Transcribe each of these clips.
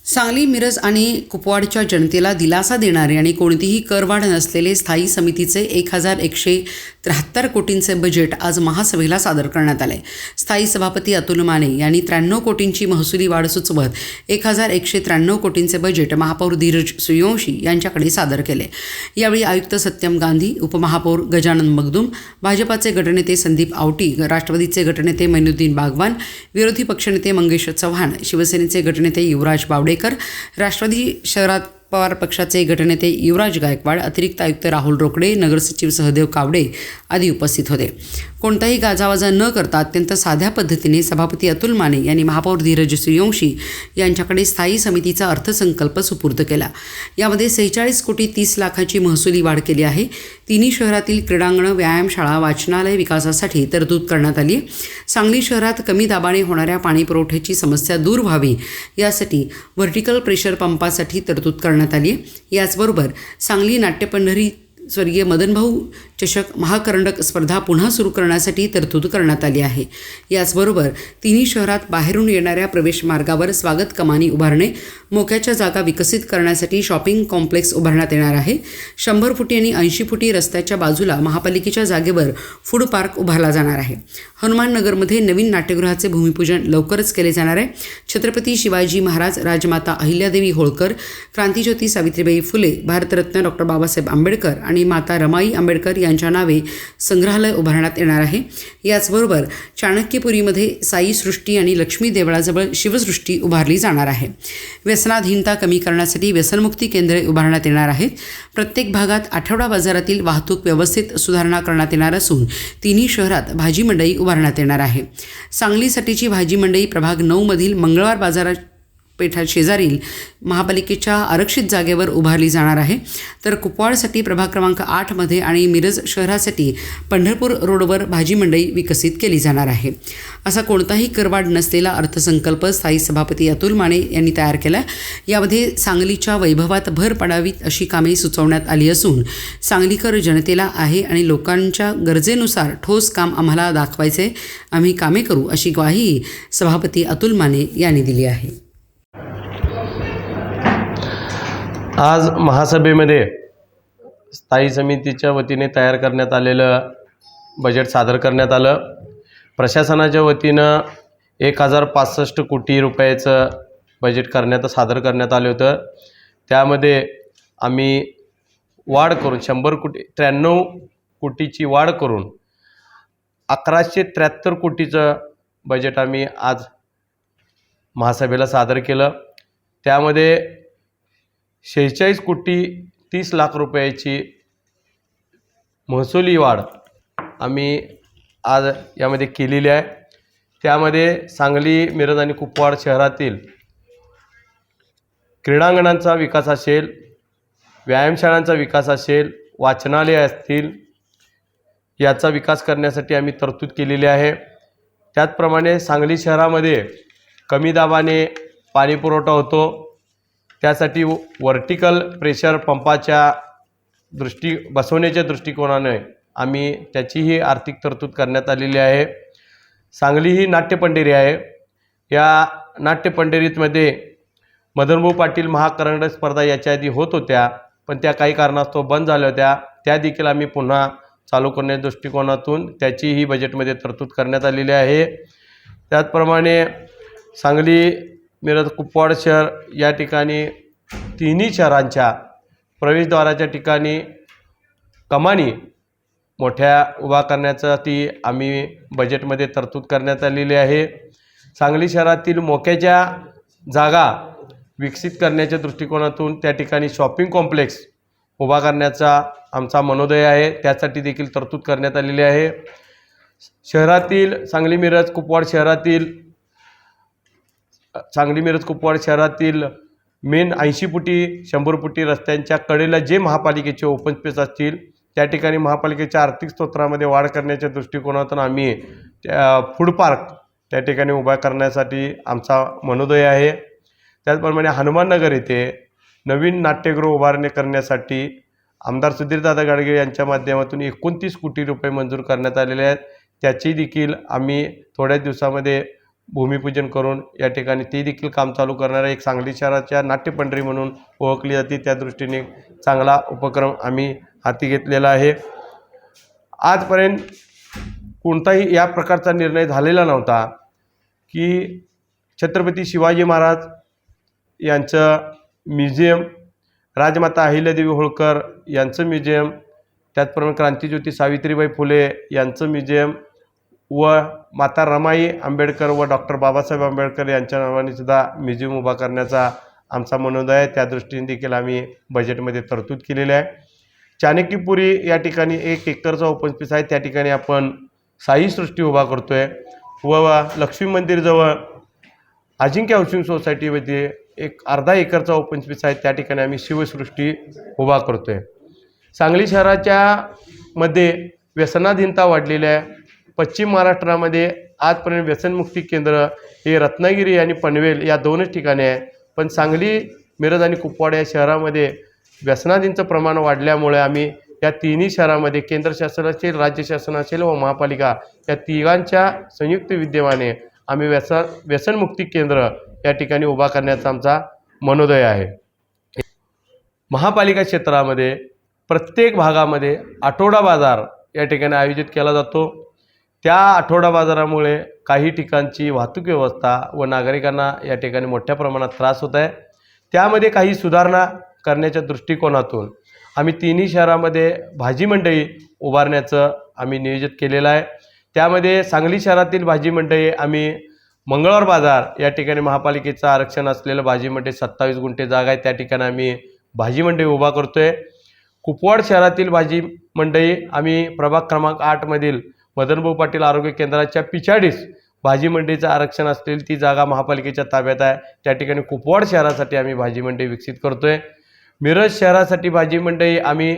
सांगली, मिरज आणि कुपवाडच्या जनतेला दिलासा देणारे आणि कोणतीही करवाढ नसलेले स्थायी समितीचे 1173 कोटींचे बजेट आज महासभेला सादर करण्यात आले. स्थायी सभापती अतुल माने यांनी 93 कोटींची महसुली वाढ सुचवत 1193 कोटींचे बजेट महापौर धीरज सूर्यवंशी यांच्याकडे सादर केले. यावेळी आयुक्त सत्यम गांधी, उपमहापौर गजानन मगदुम, भाजपाचे गटनेते संदीप आवटी, राष्ट्रवादीचे गटनेते मैनुद्दीन बागवान, विरोधी पक्षनेते मंगेश चव्हाण, शिवसेनेचे गटनेते युवराज बावडेकर, राष्ट्रवादी शरद पवार पक्षाचे गटनेते युवराज गायकवाड, अतिरिक्त आयुक्त राहुल रोकडे, नगरसचिव सहदेव कावडे आदी उपस्थित होते. कोणताही गाजावाजा न करता अत्यंत साध्या पद्धतीने सभापती अतुल माने यांनी महापौर धीरज सूर्यवंशी यांच्याकडे स्थायी समितीचा अर्थसंकल्प सुपूर्द केला. यामध्ये 46 कोटी 30 लाखाची महसुली वाढ केली आहे. तिन्ही शहरातील क्रीडांगणं, व्यायामशाळा, वाचनालय विकासासाठी तरतूद करण्यात आली आहे. सांगली शहरात कमी दाबाने होणाऱ्या पाणी पुरवठ्याची समस्या दूर व्हावी यासाठी व्हर्टिकल प्रेशर पंपासाठी तरतूद करण्यात आली आहे. याचबरोबर सांगली नाट्यपंढरी स्वर्गीय मदनभाऊ चषक महाकरंडक स्पर्धा पुन्हा सुरू करण्यासाठी तरतूद करण्यात आली आहे. याचबरोबर तिन्ही शहरात बाहेरून येणाऱ्या प्रवेश मार्गावर स्वागत कमानी उभारणे, मोक्याच्या जागा विकसित करण्यासाठी शॉपिंग कॉम्प्लेक्स उभारण्यात येणार आहे. 100 फुटी आणि 80 फुटी रस्त्याच्या बाजूला महापालिकेच्या जागेवर फूड पार्क उभारला जाणार आहे. हनुमान नगरमध्ये नवीन नाट्यगृहाचे भूमिपूजन लवकरच केले जाणार आहे. छत्रपती शिवाजी महाराज, राजमाता अहिल्यादेवी होळकर, क्रांतिज्योती सावित्रीबाई फुले, भारतरत्न डॉक्टर बाबासाहेब आंबेडकर आणि माता रमाई आंबेडकर यांच्या नावे संग्रहालय उभारण्यात येणार आहे. याचबरोबर चाणक्यपुरीमध्ये साई सृष्टी आणि लक्ष्मी देवळाजवळ शिवसृष्टी उभारली जाणार आहे. व्यसनाधीनता कमी करण्यासाठी व्यसनमुक्ती केंद्रे उभारण्यात येणार आहेत. प्रत्येक भागात आठवडा बाजारातील वाहतूक व्यवस्थित सुधारणा करण्यात येणार असून तिन्ही शहरात भाजी मंडई उभारण्यात येणार आहे. सांगलीसाठीची भाजी मंडई प्रभाग 9 मधील मंगळवार बाजारात पेठा शेजारील महापालिकेच्या आरक्षित जागेवर उभारली जाणार आहे. तर कुपवाडसाठी प्रभाग क्रमांक 8 मध्ये आणि मिरज शहरासाठी पंढरपूर रोडवर भाजी मंडई विकसित केली जाणार आहे. असा कोणताही करवाढ नसलेला अर्थसंकल्प स्थायी सभापती अतुल माने यांनी तयार केला. यामध्ये सांगलीच्या वैभवात भर पडावीत अशी कामे सुचवण्यात आली असून सांगलीकर जनतेला आहे आणि लोकांच्या गरजेनुसार ठोस काम आम्हाला दाखवायचे, आम्ही कामे करू अशी ग्वाही सभापती अतुल माने यांनी दिली आहे. आज महासभेमध्ये स्थायी समितीच्या वतीने तयार करण्यात आलेलं बजेट सादर करण्यात आलं. प्रशासनाच्या वतीनं 1065 कोटी रुपयाचं बजेट सादर करण्यात आलं होतं. त्यामध्ये आम्ही वाढ करून 93 कोटीची वाढ करून 1173 कोटीचं बजेट आम्ही आज महासभेला सादर केलं. त्यामध्ये 46 कोटी 30 लाख रुपयाची महसुली वाढ आम्ही आज यामध्ये केलेली आहे. त्यामध्ये सांगली, मिरज आणि कुपवाड शहरातील क्रीडांगणांचा विकास असेल, व्यायामशाळांचा विकास असेल, वाचनालय असतील, याचा विकास करण्यासाठी आम्ही तरतूद केलेली आहे. त्याचप्रमाणे सांगली शहरामध्ये कमी दाबाने पाणी पुरवठा होतो, त्यासाठी व्हर्टिकल प्रेशर पंपाच्या बसवण्याच्या दृष्टिकोनाने आम्ही त्याचीही आर्थिक तरतूद करण्यात आलेली आहे. सांगली ही नाट्यपंढरी आहे. या नाट्यपंढरीमध्ये मदनभाऊ पाटील महाकरंडक स्पर्धा याच्या आधी होत होत्या, पण त्या काही कारणास्तव बंद झाल्या होत्या. त्या देखील आम्ही पुन्हा चालू करण्याच्या दृष्टिकोनातून त्याचीही बजेटमध्ये तरतूद करण्यात आलेली आहे. त्याचप्रमाणे सांगली, मिरज, कुपवाड शहर या ठिकाणी तिन्ही शहरांच्या प्रवेशद्वाराच्या ठिकाणी कमानी मोठ्या उभा करण्यासाठी आम्ही बजेटमध्ये तरतूद करण्यात आलेली आहे. सांगली शहरातील मोक्याच्या जागा विकसित करण्याच्या दृष्टिकोनातून त्या ठिकाणी शॉपिंग कॉम्प्लेक्स उभा करण्याचा आमचा मनोदय आहे. त्यासाठी देखील तरतूद करण्यात आलेली आहे. शहरातील सांगली, मिरज, कुपवाड शहरातील मेन 80 फुटी 100 फुटी रस्त्यांच्या कडेला जे महापालिकेचे ओपन स्पेस असतील त्या ठिकाणी महापालिकेच्या आर्थिक स्तोत्रामध्ये वाढ करण्याच्या दृष्टिकोनातून आम्ही फूड पार्क त्या ठिकाणी उभा करण्यासाठी आमचा मनोदय आहे. त्याचप्रमाणे हनुमाननगर येथे नवीन नाट्यगृह उभारणी करण्यासाठी आमदार सुधीरदादा गाडगे यांच्या माध्यमातून 29 कोटी रुपये मंजूर करण्यात आलेले आहेत. त्याची देखील आम्ही थोड्याच दिवसामध्ये भूमिपूजन करून या ठिकाणी ती देखील काम चालू करणाऱ्या एक सांगली शहराच्या नाट्यपंढरी म्हणून ओळखली जाते. त्या दृष्टीने चांगला उपक्रम आम्ही हाती घेतलेला आहे. आजपर्यंत कोणताही या प्रकारचा निर्णय झालेला नव्हता की छत्रपती शिवाजी महाराज यांचं म्युझियम, राजमाता अहिल्यादेवी होळकर यांचं म्युझियम, त्याचप्रमाणे क्रांतिज्योती सावित्रीबाई फुले यांचं म्युझियम व माता रमाई आंबेडकर व डॉक्टर बाबासाहेब आंबेडकर यांच्या नावाने सुद्धा म्युझियम उभा करण्याचा आमचा मनोदय आहे. त्या दृष्टीने देखील आम्ही बजेटमध्ये तरतूद केलेली आहे. चाणक्यपुरी या ठिकाणी 1 एकरचा ओपन स्पेस आहे, त्या ठिकाणी आपण साई सृष्टी उभा करतो आहे व लक्ष्मी मंदिरजवळ अजिंक्य हाऊसिंग सोसायटीमध्ये एक अर्धा एकरचा ओपन स्पेस आहे, त्या ठिकाणी आम्ही शिवसृष्टी उभा करतो आहे. सांगली शहराच्या मध्ये व्यसनाधीनता वाढलेली आहे. पश्चिम महाराष्ट्रामध्ये आजपर्यंत व्यसनमुक्ती केंद्र हे रत्नागिरी आणि पनवेल या 2च ठिकाणी आहे, पण सांगली, मिरज आणि कुपवाड या शहरामध्ये व्यसनाधीनचं प्रमाण वाढल्यामुळे आम्ही या तिन्ही शहरामध्ये केंद्र शासन असेल, राज्य शासन असेल व महापालिका या तिघांच्या संयुक्त विद्यमाने आम्ही व्यसनमुक्ती केंद्र या ठिकाणी उभा करण्याचा आमचा मनोदय आहे. महापालिका क्षेत्रामध्ये प्रत्येक भागामध्ये आठवडा बाजार या ठिकाणी आयोजित केला जातो. त्या आठवडा बाजारामुळे काही ठिकाणची वाहतूक व्यवस्था व नागरिकांना या ठिकाणी मोठ्या प्रमाणात त्रास होत आहे. त्यामध्ये काही सुधारणा करण्याच्या दृष्टिकोनातून आम्ही तिन्ही शहरामध्ये भाजी मंडई उभारण्याचं आम्ही नियोजित केलेलं आहे. त्यामध्ये सांगली शहरातील भाजी मंडई आम्ही मंगळवार बाजार या ठिकाणी महापालिकेचं आरक्षण असलेलं भाजी मंडई 27 गुंठे जागा आहे, त्या ठिकाणी आम्ही भाजी मंडई उभा करतो आहे. कुपवाड शहरातील भाजी मंडई आम्ही प्रभाग क्रमांक 8 मधील मदनभाऊ पाटील आरोग्य केंद्राच्या पिछाडीस भाजी मंडईचं आरक्षण असलेली ती जागा महापालिकेच्या ताब्यात आहे, त्या ठिकाणी कुपवाड शहरासाठी आम्ही भाजी मंडई विकसित करतो आहे. मिरज शहरासाठी भाजी मंडई आम्ही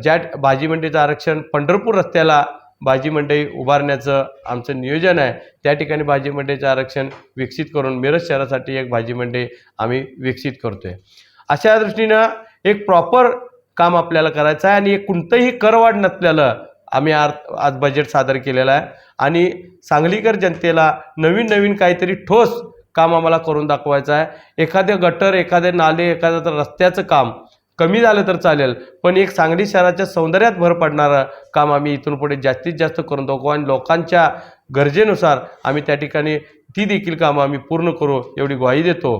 ज्या भाजी मंडईचं आरक्षण पंढरपूर रस्त्याला भाजी मंडई उभारण्याचं आमचं नियोजन आहे, त्या ठिकाणी भाजी मंडईचं आरक्षण विकसित करून मिरज शहरासाठी एक भाजी मंडई आम्ही विकसित करतो आहे. अशा दृष्टीनं एक प्रॉपर काम आपल्याला करायचं आहे आणि एक कोणतंही करवाढ नसलेलं आम्ही आज बजेट सादर केलेलं आहे आणि सांगलीकर जनतेला नवीन काहीतरी ठोस काम आम्हाला करून दाखवायचं आहे. एखादे गटर, एखादे नाले, एखादं रस्त्याचं काम कमी झालं तर चालेल, पण एक सांगली शहराच्या सौंदर्यात भर पडणारं काम आम्ही इथून पुढे जास्तीत जास्त करून दाखवू आणि लोकांच्या गरजेनुसार आम्ही त्या ठिकाणी ती देखील कामं आम्ही पूर्ण करू एवढी ग्वाही देतो.